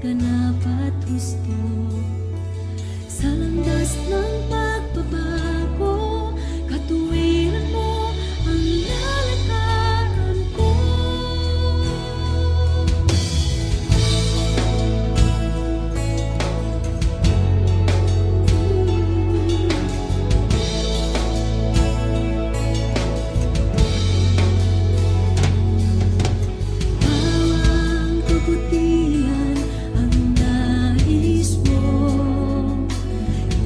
kanapat husto sa landas ng pagbabago. Katuwiran mo ang lalakaran ko. Bawang kabutihan ang nais mo,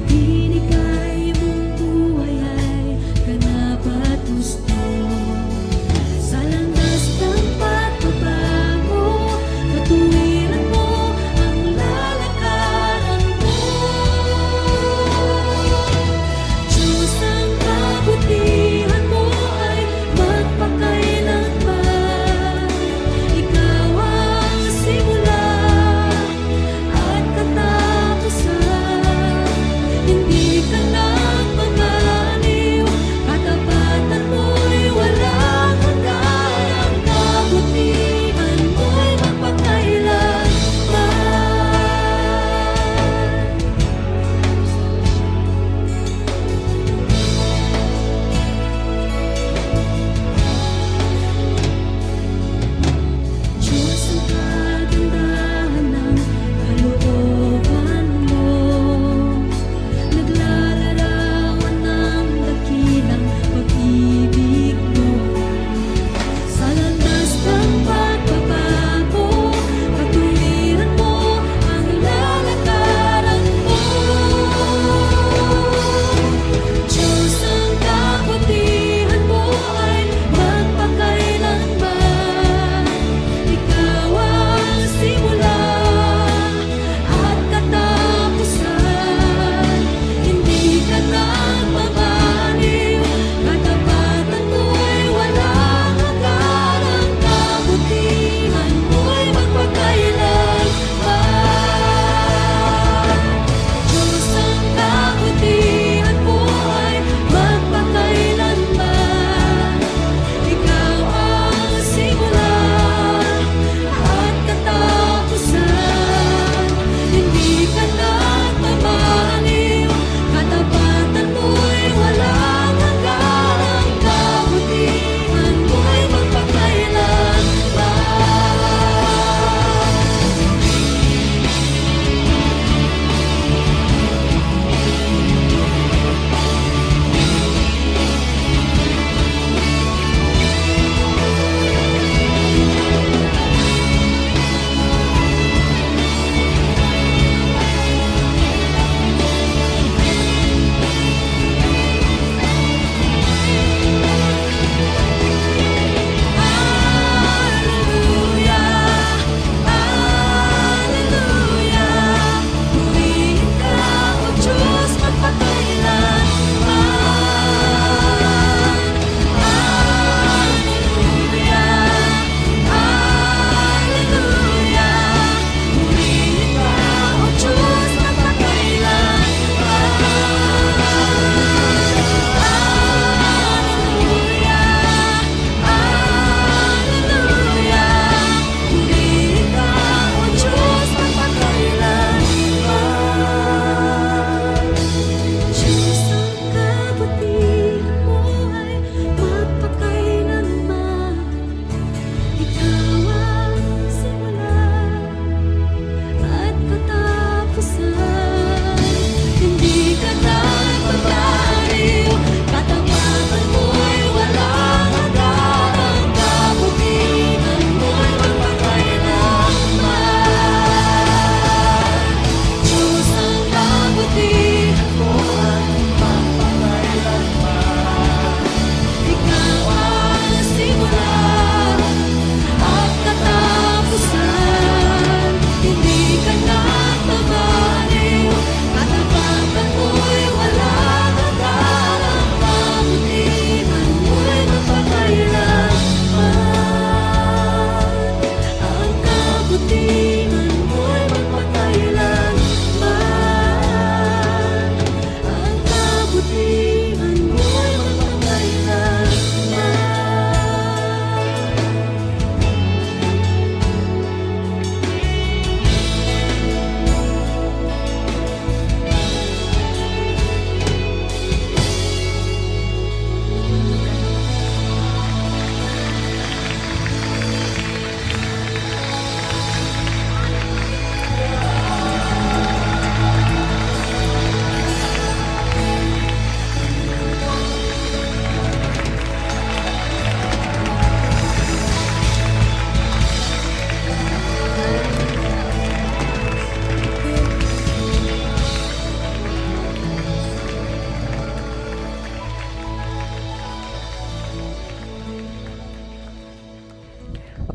ibinigay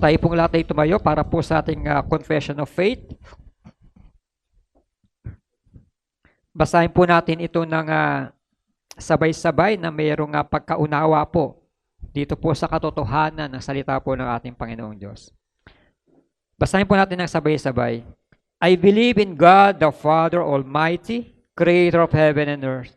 Tayo pong lahat ay tumayo para po sa ating confession of faith. Basahin po natin ito ng sabay-sabay na mayroong pagkaunawa po dito po sa katotohanan ng salita po ng ating Panginoong Diyos. Basahin po natin ng sabay-sabay. I believe in God the Father Almighty, Creator of heaven and earth.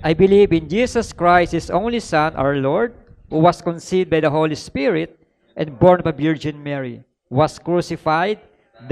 I believe in Jesus Christ, His only Son, our Lord, who was conceived by the Holy Spirit and born of a Virgin Mary, was crucified,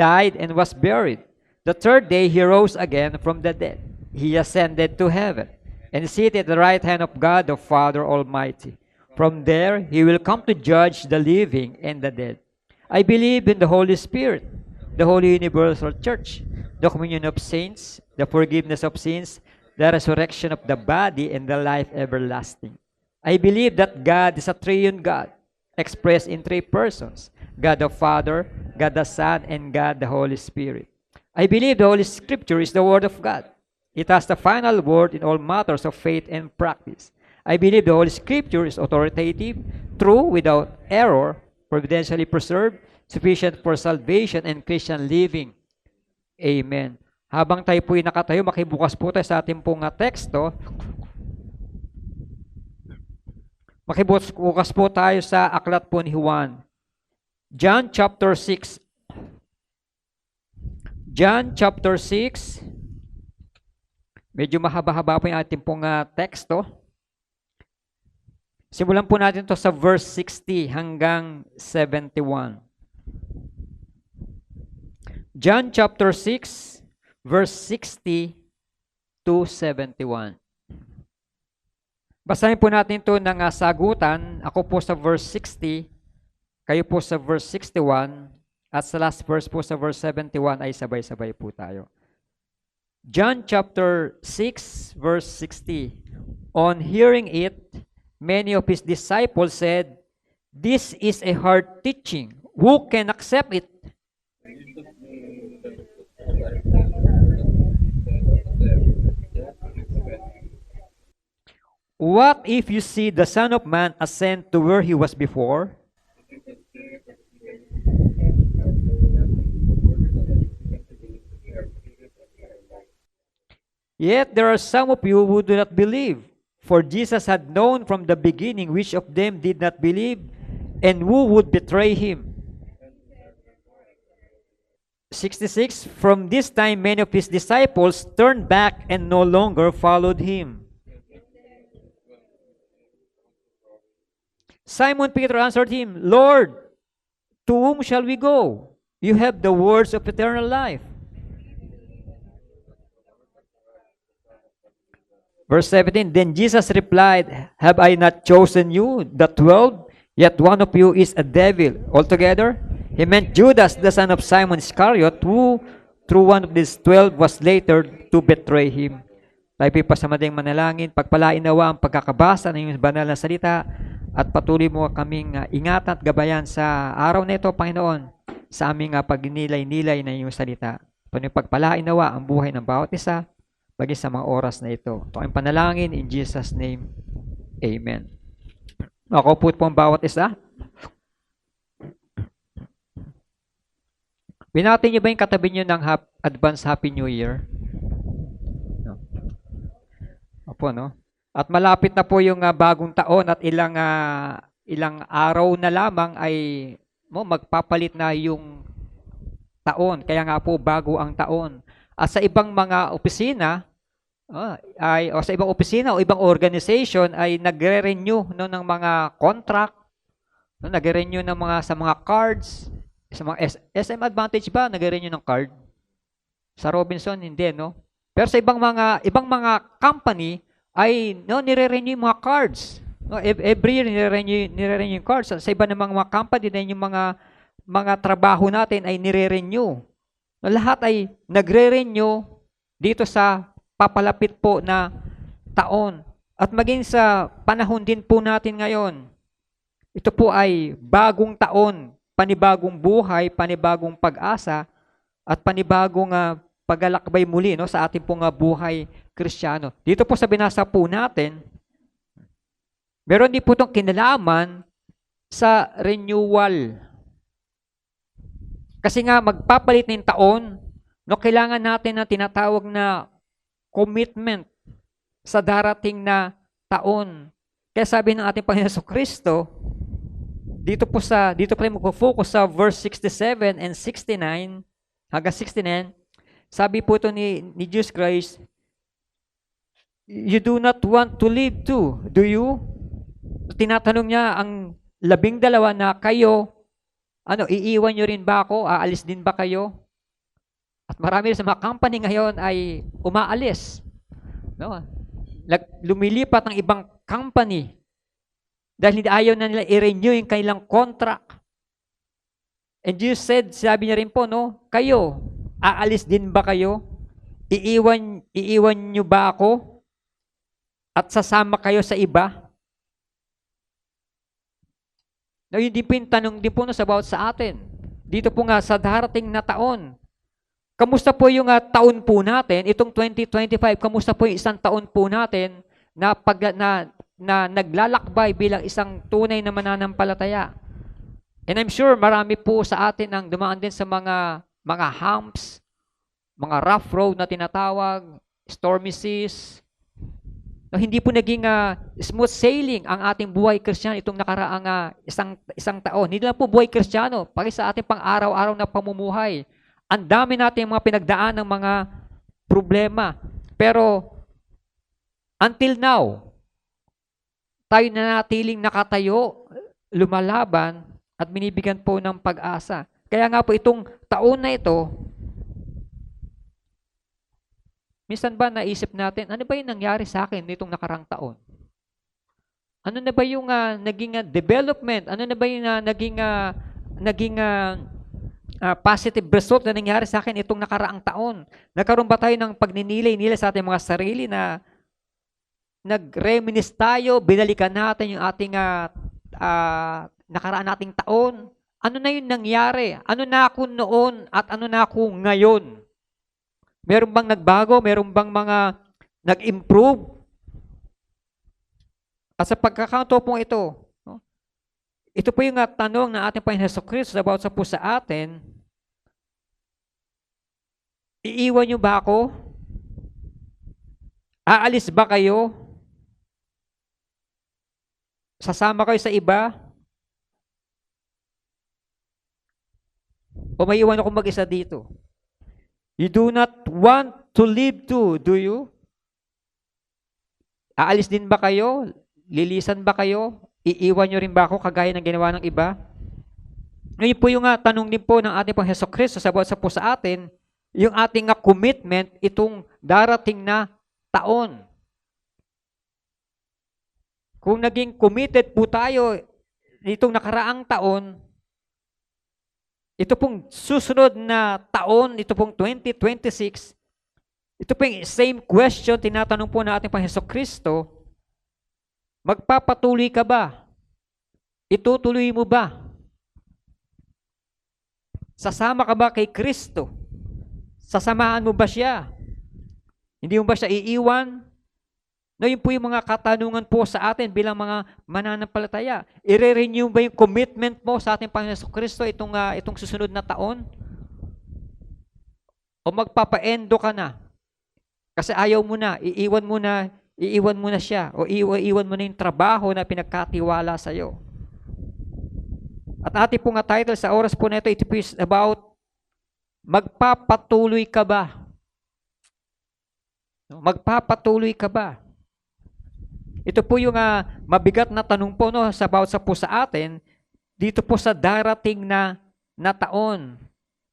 died, and was buried. The third day He rose again from the dead. He ascended to heaven and is seated at the right hand of God the Father Almighty. From there He will come to judge the living and the dead. I believe in the Holy Spirit, the Holy Universal Church, the communion of saints, the forgiveness of sins, the resurrection of the body, and the life everlasting. I believe that God is a triune God, expressed in three persons, God the Father, God the Son, and God the Holy Spirit. I believe the Holy Scripture is the Word of God. It has the final word in all matters of faith and practice. I believe the Holy Scripture is authoritative, true, without error, providentially preserved, sufficient for salvation and Christian living. Amen. Habang tayo po'y nakatayo, makibukas po tayo sa ating pong teksto. Makibukas po tayo sa aklat po ni Juan. John chapter 6. John chapter 6. Medyo mahaba-haba po yung ating pong teksto. Simulan po natin to sa verse 60 hanggang 71. John chapter 6, verse 60 to 71. Basahin po natin ito ng sagutan. Ako po sa verse 60, kayo po sa verse 61, at sa last verse po sa verse 71 ay sabay-sabay po tayo. John chapter 6, verse 60. On hearing it, many of his disciples said, "This is a hard teaching. Who can accept it?" What if you see the Son of Man ascend to where he was before? Yet there are some of you who do not believe. For Jesus had known from the beginning which of them did not believe and who would betray him. 66. From this time many of his disciples turned back and no longer followed him. Simon Peter answered him, "Lord, to whom shall we go? You have the words of eternal life." Verse 17, Then Jesus replied, "Have I not chosen you, the 12? Yet one of you is a devil." Altogether, he meant Judas, the son of Simon Iscariot, who through one of these 12 was later to betray him. Tayo po'y pasamading manalangin, pagpalain nawa ang pagkakabasa ng iyong banal na salita, at patuloy mo kaming ingatan at gabayan sa araw na ito, Panginoon, sa aming pagninilay-nilay na iyong salita. Pagpalain nawa ang buhay ng bawat isa, bagay sa mga oras na ito. Ito ang panalangin in Jesus' name. Amen. Ako po ang bawat isa. Binati niyo ba yung katabi niyo ng advance Happy New Year? No. Opo, no? At malapit na po yung bagong taon at ilang araw na lamang ay magpapalit na yung taon. Kaya nga po bago ang taon. At sa ibang mga opisina, sa ibang opisina o ibang organization ay nagre-renew ng mga contract, nagre-renew sa mga cards, sa mga SM Advantage ba nagre-renew ng card? Sa Robinson hindi, no? Pero sa ibang mga company ay nire-renew yung mga cards. No, every year nire-renew yung cards. Sa iba namang mga company din yung mga trabaho natin ay nire-renew. Lahat ay nagre-renew dito sa papalapit po na taon. At maging sa panahon din po natin ngayon, ito po ay bagong taon, panibagong buhay, panibagong pag-asa, at panibagong paglalakbay muli sa ating pong buhay Kristiyano. Dito po sa binasa po natin, meron din po itong kinalaman sa renewal. Kasi nga magpapalit ng taon, no, kailangan natin na tinatawag na commitment sa darating na taon. Kaya sabi ng ating Panginoon Jesucristo, dito po tayo magpo-focus sa verse 67 and 69 hanggang 69. Sabi po ito ni Jesus Christ, you do not want to live too, do you? Tinatanong niya ang 12 na kayo, iiwan nyo rin ba ako? Aalis din ba kayo? At marami sa mga company ngayon ay umaalis. No? Lumilipat ng ibang company dahil hindi ayaw na nila i-renew yung kanilang contract. And Jesus said, sabi niya rin po, no, kayo, aalis din ba kayo? Iiwan nyo ba ako? At sasama kayo sa iba? No, yun din po yung tanong din po sa about sa atin. Dito po nga sa darating na taon. Kamusta po yung taon po natin, itong 2025, kamusta po yung isang taon po natin na naglalakbay bilang isang tunay na mananampalataya? And I'm sure marami po sa atin ang dumaan din sa mga humps, mga rough road na tinatawag, stormy seas. No, hindi po naging smooth sailing ang ating buhay Kristiyano itong nakaraang isang taon. Hindi lang po buhay Kristiyano, pati sa ating pang-araw-araw na pamumuhay. Ang dami natin mga pinagdaan ng mga problema. Pero until now, tayo nanatiling nakatayo, lumalaban, at binibigyan po ng pag-asa. Kaya nga po itong taon na ito, minsan ba naisip natin, ano ba yung nangyari sa akin nitong nakarang taon? Ano na ba yung naging development? Ano na ba yung naging positive result na nangyari sa akin itong nakaraang taon? Nagkaroon ba tayo ng pagninilay-nilay sa ating mga sarili na nag-reminisce tayo, binalikan natin yung ating nakaraan nating taon? Ano na yung nangyari? Ano na ako noon at ano na ako ngayon? Meron bang nagbago? Meron bang mga nag-improve? At sa pagkakataon po ito, no? Ito po yung tanong na ating Panginoon Jesucristo about sa po sa atin, iiwan niyo ba ako? Aalis ba kayo? Sasama kayo sa iba? O may iwan ako mag-isa dito? You do not want to live too, do you? Aalis din ba kayo? Lilisan ba kayo? Iiwan nyo rin ba ako kagaya ng ginawa ng iba? Ngayon po yung tanong din po ng ating Panginoon Jesucristo sa po sa atin, yung ating commitment itong darating na taon. Kung naging committed po tayo itong nakaraang taon, ito pong susunod na taon, ito pong 2026, ito pong same question, tinatanong po na ating Panginoon Jesucristo, magpapatuloy ka ba? Itutuloy mo ba? Sasama ka ba kay Kristo? Sasamahan mo ba siya? Hindi mo ba siya iiwan? No, yun po yung mga katanungan po sa atin bilang mga mananampalataya. I-renew ba yung commitment mo sa ating Panginoon Jesucristo itong susunod na taon? O magpapa-endo ka na? Kasi ayaw mo na, iiwan mo na siya, o iiwan mo na yung trabaho na pinagkatiwala sa iyo. At ating pong title sa oras po na ito, it is about magpapatuloy ka ba? Magpapatuloy ka ba? Ito po yung mabigat na tanong po sa po sa atin dito po sa darating na taon.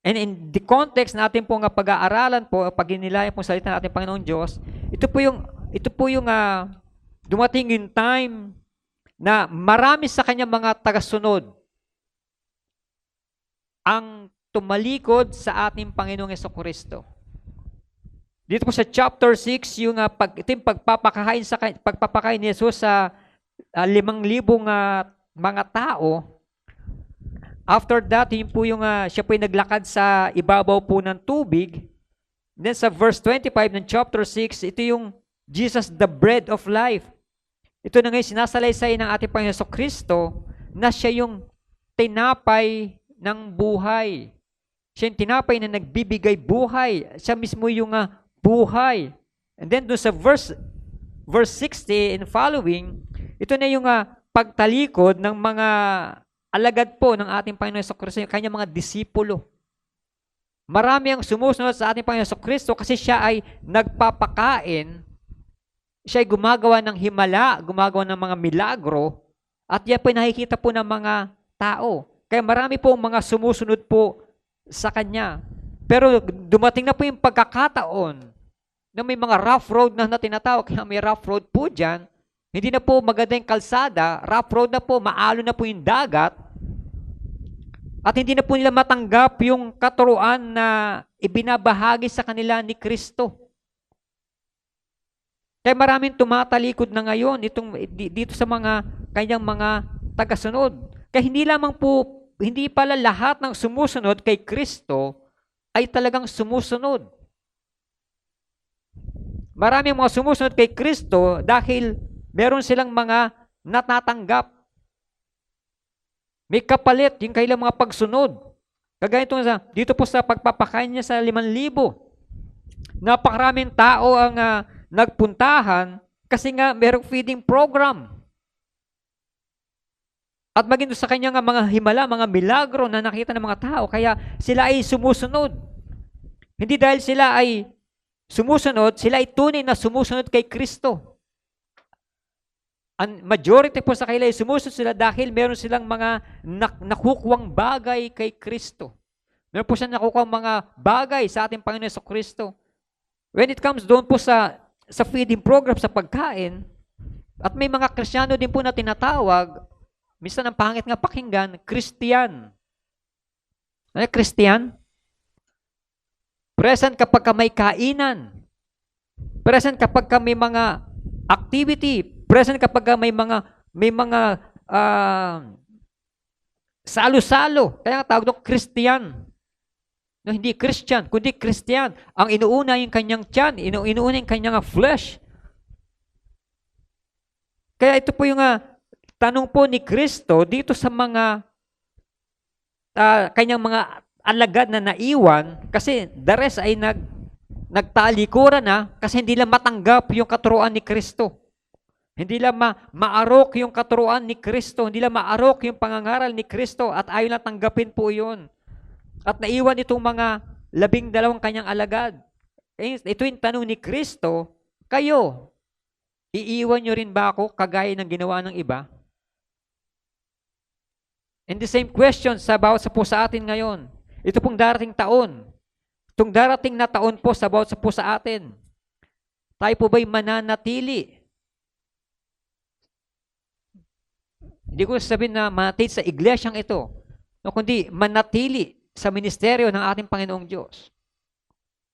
And in the context natin po pag-aaralan po, pag-inilayan po salita ng ating Panginoon Diyos, ito po yung dumating yung time na marami sa kanya mga tagasunod ang tumalikod sa ating Panginoong Jesucristo. Dito po sa chapter 6, yung pagpapakain ni Jesus sa 5,000 mga tao. After that, yun po yung siya po yung naglakad sa ibabaw po ng tubig. Then sa verse 25 ng chapter 6, ito yung Jesus, the bread of life. Ito na ngayon sinasalaysay ng ating Panginoon Jesucristo na siya yung tinapay ng buhay. Siya yung tinapay na nagbibigay buhay. Siya mismo yung buhay. And then doon sa verse 60 and following, ito na yung pagtalikod ng mga alagad po ng ating Panginoon Jesucristo, yung kanyang mga disipulo. Marami ang sumusunod sa ating Panginoon Jesucristo kasi siya ay nagpapakain, siya ay gumagawa ng himala, gumagawa ng mga milagro, at yan po ay nakikita po ng mga tao. Kaya marami po mga sumusunod po sa kanya. Pero dumating na po yung pagkakataon na may mga rough road na tinatawag, kaya may rough road po dyan. Hindi na po maganda yung kalsada, rough road na po, maalo na po yung dagat, at hindi na po nila matanggap yung katuruan na ibinabahagi sa kanila ni Kristo. Kaya maraming tumatalikod na ngayon dito sa mga kanyang mga tagasunod. Kaya hindi pala lahat ng sumusunod kay Kristo ay talagang sumusunod. Maraming mga sumusunod kay Kristo dahil meron silang mga natatanggap. May kapalit yung kailang mga pagsunod. Kagaya dito po sa pagpapakain niya sa 5,000. Napakaraming tao ang nagpuntahan kasi nga merong feeding program. At maging sa kanya nga mga himala, mga milagro na nakita ng mga tao, kaya sila ay sumusunod. Hindi dahil sila ay sumusunod, sila ay tunay na sumusunod kay Kristo. Ang majority po sa kanila ay sumusunod sila dahil meron silang mga nakukuwang bagay kay Kristo. Meron po silang nakukuwang mga bagay sa ating Panginoon Jesucristo. When it comes doon po sa feeding program, sa pagkain, at may mga Kristiyano din po na tinatawag, minsan ang pangit nga pakinggan, Christian. Ano Christian? Present kapag may kainan. Present kapag may mga activity. Present kapag may mga salo-salo. Kaya tawag doon Christian. No, hindi Christian, kundi Christian. Ang inuuna yung kanyang tiyan, inuuna yung kanyang flesh. Kaya ito po yung tanong po ni Kristo dito sa mga kanyang mga alagad na naiwan, kasi the rest ay nagtalikuran na kasi hindi lang matanggap yung katuruan ni Kristo. Hindi lang maarok yung katuruan ni Kristo, hindi lang maarok yung pangangaral ni Kristo at ayaw lang tanggapin po yun. At naiwan itong mga 12 kanyang alagad. Ito yung tanong ni Kristo, kayo, iiwan nyo rin ba ako kagaya ng ginawa ng iba? And the same question sa atin ngayon. Ito pong darating taon. Itong darating na taon po sa atin. Tayo po ba'y mananatili? Hindi ko sabihin na manatili sa iglesyang ito, no, kundi manatili sa ministeryo ng ating Panginoong Diyos.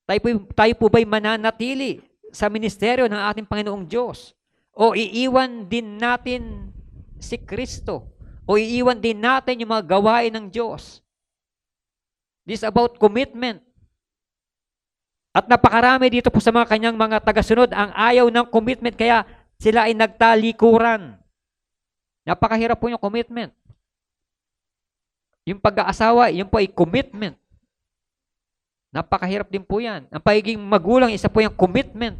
Tayo po ba'y mananatili sa ministeryo ng ating Panginoong Diyos? O iiwan din natin si Kristo? O iiwan din natin yung mga gawain ng Diyos? This is about commitment. At napakarami dito po sa mga kanyang mga tagasunod ang ayaw ng commitment, kaya sila ay nagtalikuran. Napakahirap po yung commitment. Yung pag-aasawa, yun po ay commitment. Napakahirap din po yan. Ang pagiging magulang, isa po yung commitment.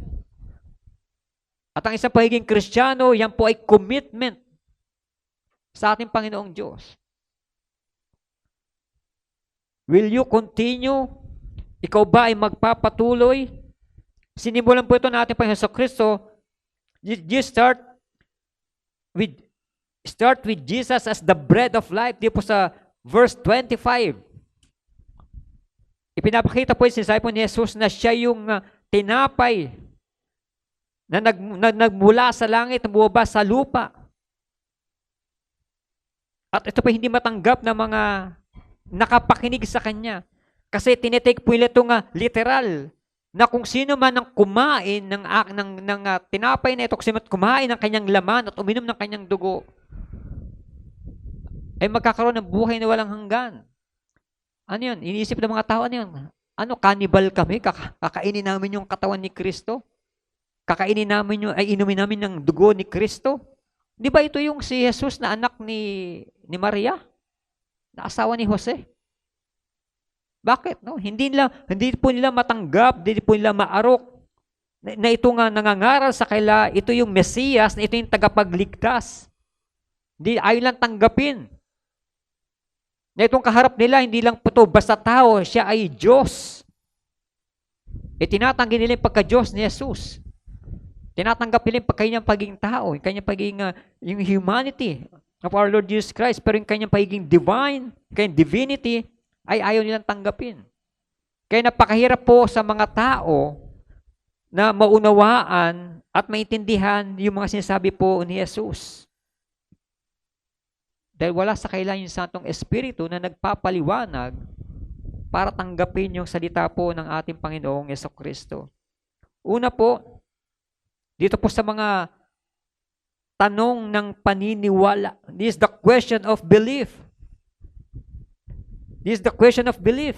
At ang isang pagiging Kristiyano, yan po ay commitment sa ating Panginoong Diyos. Will you continue? Ikaw ba ay magpapatuloy? Sinimulan po ito ng ating Panginoon Jesucristo. You start with Jesus as the bread of life. Di po sa verse 25. Ipinapakita po yung sinasabi po ni Jesus na siya yung tinapay na nagmula sa langit, bumaba sa lupa. At ito po hindi matanggap ng mga nakapakinig sa kanya. Kasi tinitake po nila itong literal na kung sino man ang kumain ng tinapay na ito, kung sino man kumain ng kanyang laman at uminom ng kanyang dugo, ay magkakaroon ng buhay na walang hanggan. Ano yun? Iniisip ng mga tao, ano yun? Ano, cannibal kami? Kakainin namin yung katawan ni Kristo? Kakainin namin inumin namin ng dugo ni Kristo? Di ba ito yung si Jesus na anak ni Maria? Na asawa ni Jose? Bakit? No? Hindi po nila matanggap, hindi po nila maarok na ito nga nangangaral sa kanila, ito yung Mesiyas, na ito yung tagapagligtas. Hindi, ayaw lang tanggapin. Na itong kaharap nila, hindi lang po ito basta tao, siya ay Diyos. Tinatanggi nila yung pagka-Diyos ni Jesus. Tinatanggap nila yung kanyang pagiging tao, yung kanyang pagiging, yung humanity of our Lord Jesus Christ, pero yung kanyang pagiging divine, kanyang divinity, ay ayaw nilang tanggapin. Kaya napakahirap po sa mga tao na maunawaan at maintindihan yung mga sinasabi po ni Jesus. Dahil wala sa kanila yung Santong Espiritu na nagpapaliwanag para tanggapin yung salita po ng ating Panginoong Jesucristo. Una po, dito po sa mga tanong ng paniniwala. This is the question of belief. This is the question of belief.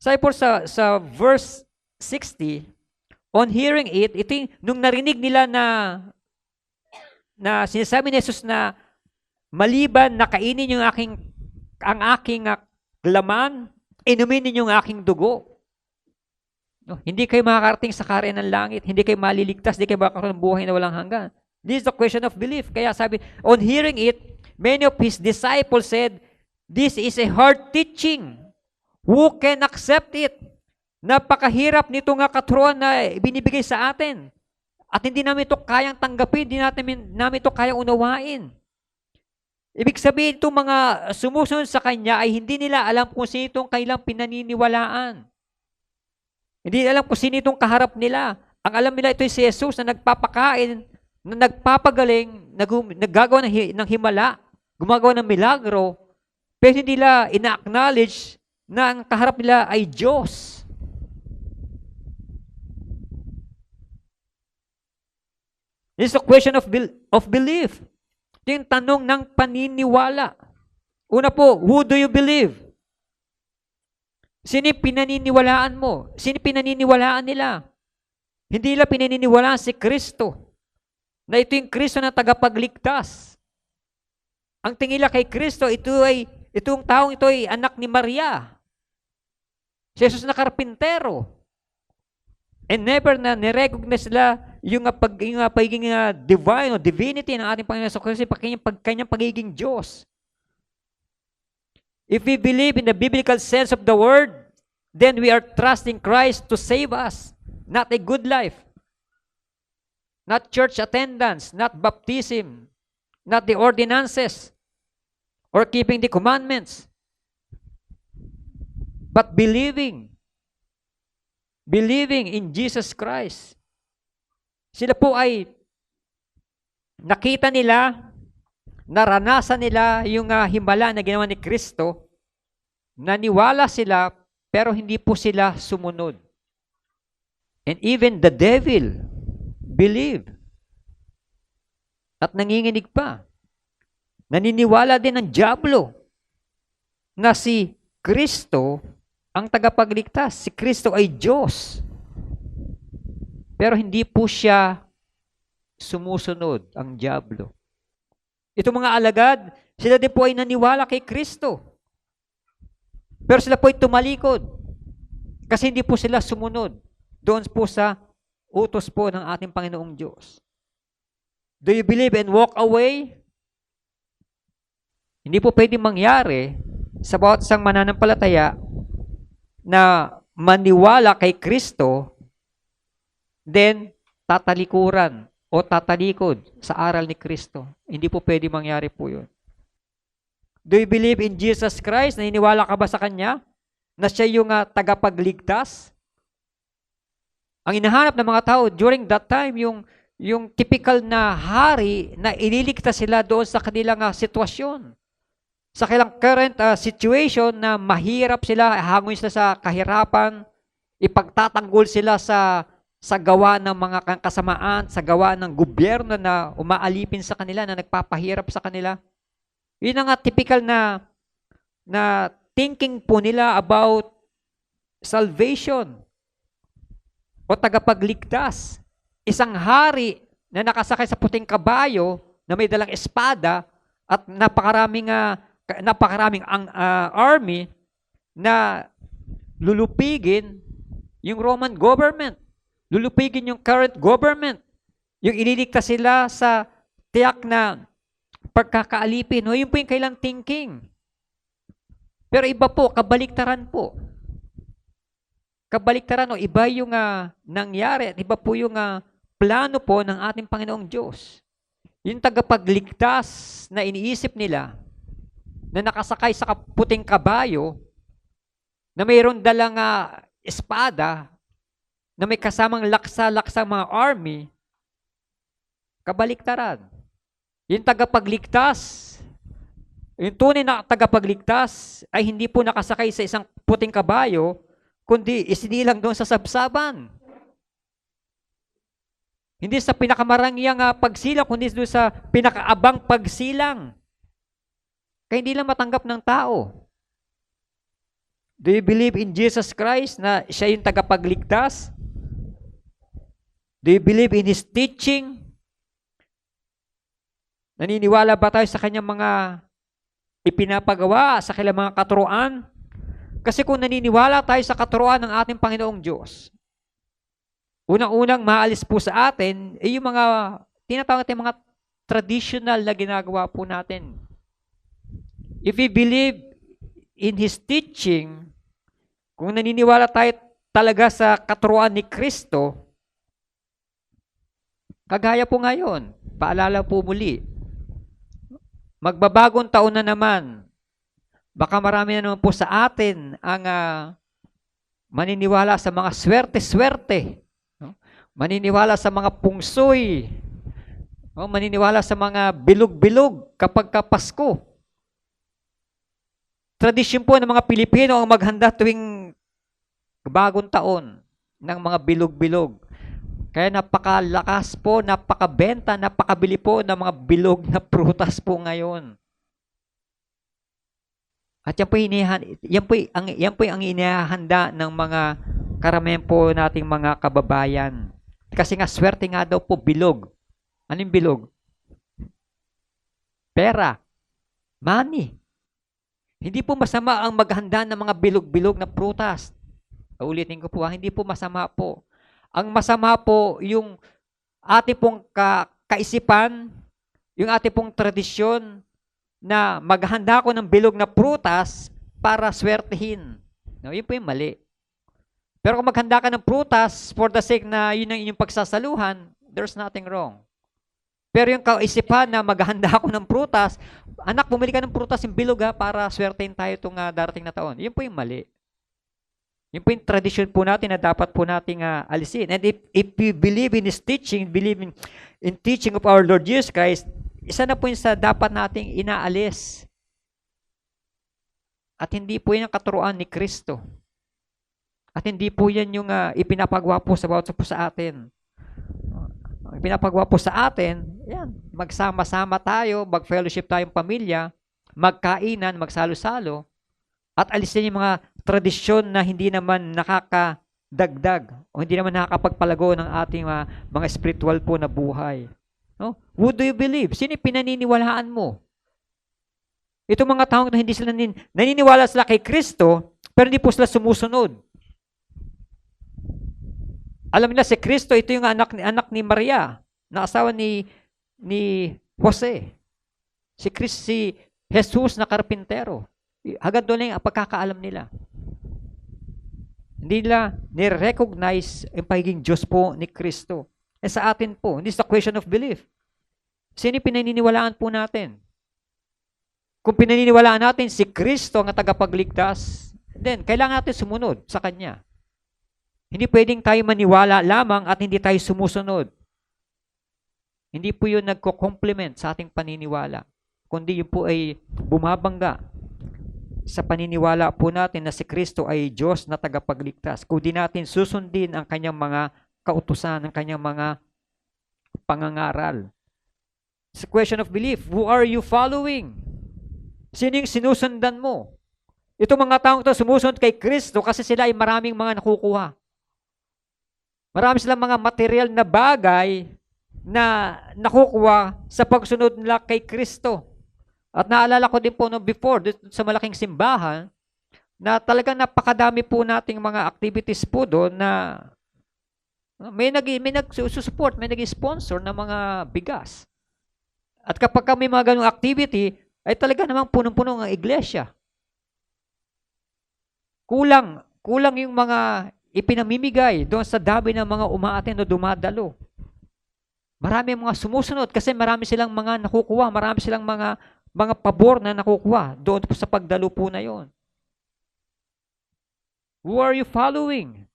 Sabi po sa verse 60, on hearing it, nung narinig nila na sinasabi ni Jesus na maliban na kainin yung ang aking laman, inumin ninyo yung aking dugo. No, hindi kayo makakarating sa kaharian ng langit, hindi kayo maliligtas, hindi kayo makakaroon ng buhay na walang hanggan. This is the question of belief. Kaya sabi, on hearing it, many of his disciples said, this is a hard teaching. Who can accept it? Napakahirap nito nga katuruan na binibigay sa atin. At hindi namin ito kayang tanggapin, hindi namin ito kayang unawain. Ibig sabihin, itong mga sumusunod sa Kanya ay hindi nila alam kung sino itong kailang pinaniniwalaan. Hindi nila alam kung sino itong kaharap nila. Ang alam nila ito si Jesus na nagpapakain, na nagpapagaling, naggagawa ng himala, gumagawa ng milagro, pero hindi nila ina-acknowledge na ang kaharap nila ay Diyos. This is a question of belief. Ito yung tanong ng paniniwala. Una po, who do you believe? Sino pinaniniwalaan mo? Sino pinaniniwalaan nila? Hindi nila pinaniniwalaan si Kristo. Na ito yung Kristo na tagapagligtas. Ang tingin nila kay Kristo, itong taong ito ay anak ni Maria. Si Jesus na karpintero. And never na nirecognize nila yung pagiging divine o divinity ng ating Panginoon sa Kristo, kanyang pagiging Diyos. If we believe in the biblical sense of the word, then we are trusting Christ to save us, not a good life, not church attendance, not baptism, not the ordinances, or keeping the commandments, but believing in Jesus Christ. Sila po ay nakita nila, naranasan nila yung himala na ginawa ni Kristo, naniwala sila, pero hindi po sila sumunod. And even the devil believed. At nanginginig pa. Naniniwala din ang dyablo na si Kristo ang tagapagligtas. Si Kristo ay Diyos. Pero hindi po siya sumusunod, ang dyablo. Itong mga alagad, sila din po ay naniwala kay Kristo. Pero sila po ay tumalikod. Kasi hindi po sila sumunod doon po sa utos po ng ating Panginoong Diyos. Do you believe and walk away? Hindi po pwedeng mangyari sa bawat isang mananampalataya na maniwala kay Kristo, then tatalikuran o tatalikod sa aral ni Kristo. Hindi po pwede mangyari po yun. Do you believe in Jesus Christ? Naniniwala ka ba sa Kanya? Na siya yung tagapagligtas? Ang hinahanap ng mga tao during that time, yung typical na hari na ililigtas sila doon sa kanilang sitwasyon. Sa kanilang current situation na mahirap sila, hangon sila sa kahirapan, ipagtatanggol sila sa gawa ng mga kasamaan, sa gawa ng gobyerno na umaalipin sa kanila, na nagpapahirap sa kanila. Yun ang typical na thinking po nila about salvation o tagapagligtas. Isang hari na nakasakay sa puting kabayo na may dalang espada at napakaraming army na lulupigin yung Roman government. Lulupigin yung current government. Yung ililigtas sila sa tiyak na pagkakaalipin. No, yun po yung kailang thinking. Pero iba po, kabaliktaran po. Kabaliktaran, no, iba yung nangyari. Iba po yung plano po ng ating Panginoong Diyos. Yung tagapagligtas na iniisip nila, na nakasakay sa puting kabayo, na mayroon dalang espada, na may kasamang laksa-laksa mga army, kabaliktaran. Yung tagapagligtas, yung tunay na tagapagligtas ay hindi po nakasakay sa isang puting kabayo, kundi isinilang doon sa sabsaban. Hindi sa pinakamarangyang pagsilang, kundi doon sa pinakaabang pagsilang. Kaya hindi lang matanggap ng tao. Do you believe in Jesus Christ na siya yung tagapagligtas? Do you believe in His teaching? Naniniwala ba tayo sa kanyang mga ipinapagawa, sa kanyang mga katuruan? Kasi kung naniniwala tayo sa katuruan ng ating Panginoong Diyos, unang-unang maalis po sa atin ay yung mga tinatawag natin mga traditional na ginagawa po natin. If we believe in His teaching, kung naniniwala tayo talaga sa katuruan ni Kristo, kagaya po ngayon, paalala po muli, magbabagong taon na naman, baka marami na naman po sa atin ang maniniwala sa mga swerte-swerte, no? Maniniwala sa mga pungsoy, no? Maniniwala sa mga bilog-bilog kapag Pasko. Tradisyon po ng mga Pilipino ang maghanda tuwing bagong taon ng mga bilog-bilog. Kaya napakalakas po, napakabenta, napakabili po ng mga bilog na prutas po ngayon. At yan po ang inihahanda ng mga karamihan po nating mga kababayan. Kasi nga swerte nga daw po bilog. Ano yung bilog? Pera. Money. Hindi po masama ang maghanda ng mga bilog-bilog na prutas. Ulitin ko po, hindi po masama po. Ang masama po yung ating pong kaisipan, yung ating pong tradisyon na maghanda ko ng bilog na prutas para swertihin. No, yun po yung mali. Pero kung maghanda ka ng prutas for the sake na yun ang inyong pagsasaluhan, there's nothing wrong. Pero yung kaisipan na maghanda ako ng prutas, anak, bumili ka ng prutas yung bilog para swertehin tayo itong darating na taon. Yun po yung mali. Yun po yung tradisyon po natin na dapat po nating alisin. And if we believe in His teaching, believe in teaching of our Lord Jesus Christ, isa na po yung sa dapat nating inaalis. At hindi po yan ang katuruan ni Kristo. At hindi po yan yung ipinapagawa po sa bawat po sa atin. Pinapagawa po sa atin, yan, magsama-sama tayo, mag-fellowship tayong pamilya, magkainan, magsalo-salo, at alisin yung mga tradisyon na hindi naman nakakadagdag o hindi naman nakakapagpalago ng ating mga spiritual po na buhay. No? Who do you believe? Sino yung pinaniniwalaan mo? Itong mga taong na hindi sila naniniwala sila kay Kristo, pero hindi po sila sumusunod. Alam nila si Kristo, ito yung anak ni Maria, na asawa ni Jose. Si Jesus na karpintero. Hanggang doon lang ang pagkakaalam nila. Hindi nila ni-recognize ang pagiging Diyos po ni Kristo. Sa atin po, hindi sa question of belief. Sino pinaniniwalaan po natin? Kung pinaniniwalaan natin si Kristo ang tagapagligtas, then kailangan natin sumunod sa Kanya. Hindi pwedeng tayo maniwala lamang at hindi tayo sumusunod. Hindi po yun nagko-complement sa ating paniniwala, kundi yun po ay bumabangga sa paniniwala po natin na si Kristo ay Diyos na tagapagligtas. Kung di natin susundin ang kanyang mga kautusan, ang kanyang mga pangangaral. It's a question of belief. Who are you following? Sino yung sinusundan mo? Itong mga taong ito sumusunod kay Kristo kasi sila ay maraming mga nakukuha. Marami silang mga material na bagay na nakukuha sa pagsunod nila kay Kristo. At naalala ko din po no before, sa malaking simbahan, na talagang napakadami po nating mga activities po doon na may nagsusupport, may nag-sponsor ng mga bigas. At kapag may mga ganung activity, ay talaga namang punong-puno ang iglesia. Kulang yung mga ipinamimigay doon sa dami ng mga umaattend o dumadalo. Marami mga sumusunod kasi marami silang mga nakukuha, marami silang mga pabor na nakukuha doon po sa pagdalo po na yon. Who are you following?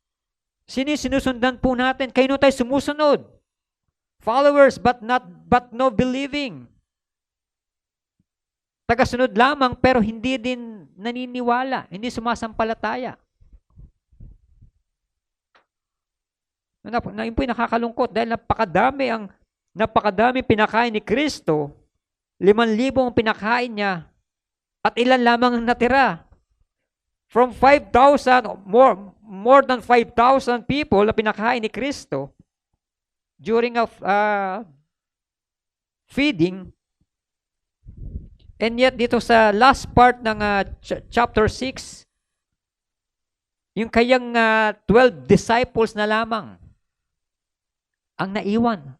Sino sinusundan po natin? Kayo tayo sumusunod. Followers but no believing. Tagasunod lamang pero hindi din naniniwala, hindi sumasampalataya. Yun po yung nakakalungkot dahil napakadami pinakain ni Kristo, 5,000 ang pinakain niya, at ilan lamang ang natira. From 5,000, more than 5,000 people na pinakain ni Kristo during a feeding. And yet dito sa last part ng chapter 6, yung kayang 12 disciples na lamang ang naiwan,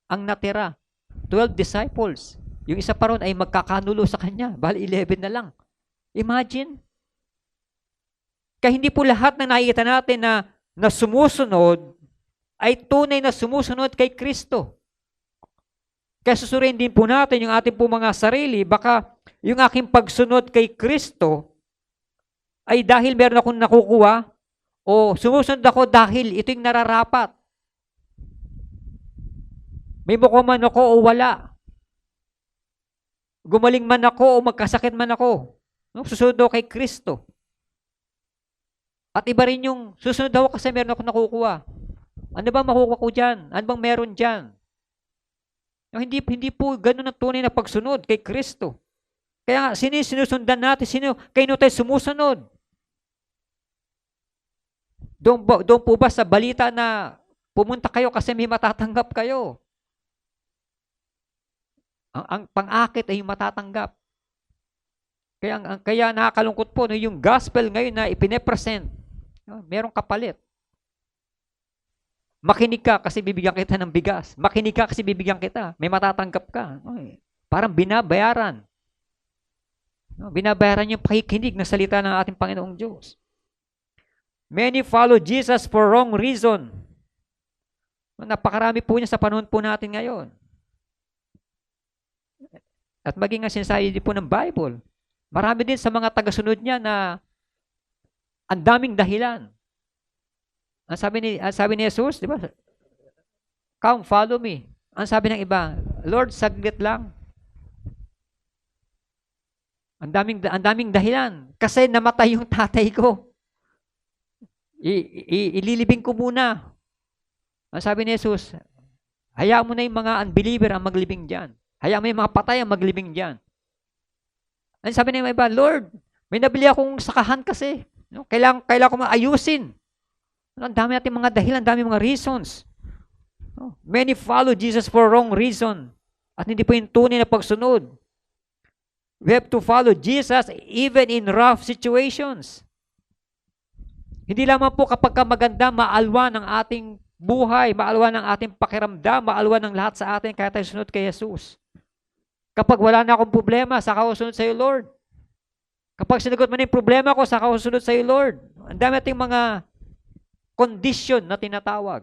ang natira. 12 disciples. Yung isa pa ron ay magkakanulo sa kanya. Bali 11 na lang. Imagine. Kaya hindi po lahat na nakikita natin na sumusunod ay tunay na sumusunod kay Kristo. Kaya susuriin din po natin yung ating po mga sarili, baka yung aking pagsunod kay Kristo ay dahil meron akong nakukuha o sumusunod ako dahil ito yung nararapat. May mukha man ako o wala. Gumaling man ako o magkasakit man ako. Susunod ako kay Kristo. At iba rin yung susunod ako kasi meron ako nakukuha. Ano ba makukuha ko dyan? Ano bang meron dyan? Hindi po ganun ang tunay na pagsunod kay Kristo. Kaya sinusundan natin, kayo tayo sumusunod. Doon po ba sa balita na pumunta kayo kasi may matatanggap kayo? Ang pang-akit ay matatanggap. Kaya nakakalungkot po no, yung gospel ngayon na ipine-present, merong kapalit. Makinig ka kasi bibigyan kita ng bigas. Makinig ka kasi bibigyan kita. May matatanggap ka. Parang binabayaran. Binabayaran yung pakikinig na salita ng ating Panginoong Diyos. Many follow Jesus for wrong reason. Napakarami po niya sa panahon po natin ngayon. At maging ang sinasabi din po ng Bible, marami din sa mga tagasunod niya na ang daming dahilan. Ang sabi ni Jesus, di ba? Come, follow me. Ang sabi ng iba, Lord, saglit lang. Ang daming dahilan. Kasi namatay yung tatay ko. Ililibing ko muna. Ang sabi ni Jesus, hayaan mo na yung mga unbeliever ang maglibing dyan. Hayaan mo yung mga patay ang maglibing dyan. Ang sabi ng iba, Lord, may nabili akong sakahan kasi. Kailangan ko maayusin. Ang dami natin mga dahilan, ang dami mga reasons. Many follow Jesus for wrong reason. At hindi po yung tunay na pagsunod. We have to follow Jesus even in rough situations. Hindi lamang po kapag maganda, maalwa ng ating buhay, maalwa ng ating pakiramdam, maalwa ng lahat sa atin, kaya tayo sunod kay Jesus. Kapag wala na akong problema, saka ako sunod sa iyo, Lord. Kapag sinagot mo na yung problema ko, saka ako sunod sa iyo, Lord. Ang dami nating mga condition na tinatawag.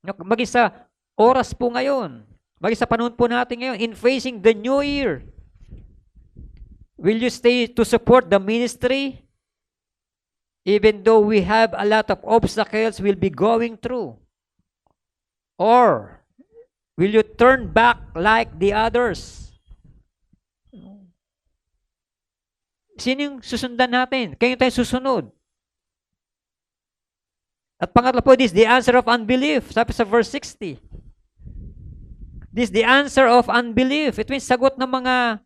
Maging sa oras po ngayon, maging sa panahon po natin ngayon, in facing the new year, will you stay to support the ministry? Even though we have a lot of obstacles we'll be going through? Or will you turn back like the others? Sino yung susundan natin? Kayo tayo susunod. At pangatlo po, this is the answer of unbelief. Sabi sa verse 60. This is the answer of unbelief. It means sagot ng mga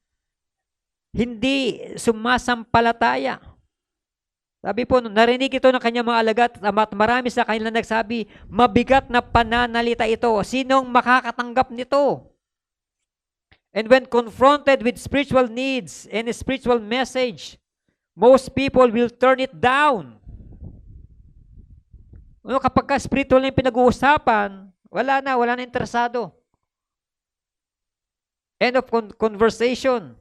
hindi sumasampalataya. Sabi po, narinig ito ng kanyang mga alagad at marami sa kanila nagsabi, mabigat na pananalita ito. Sinong makakatanggap nito? And when confronted with spiritual needs and a spiritual message, most people will turn it down. Ano, kapag spiritual na yung pinag-uusapan, wala na interesado. End of conversation.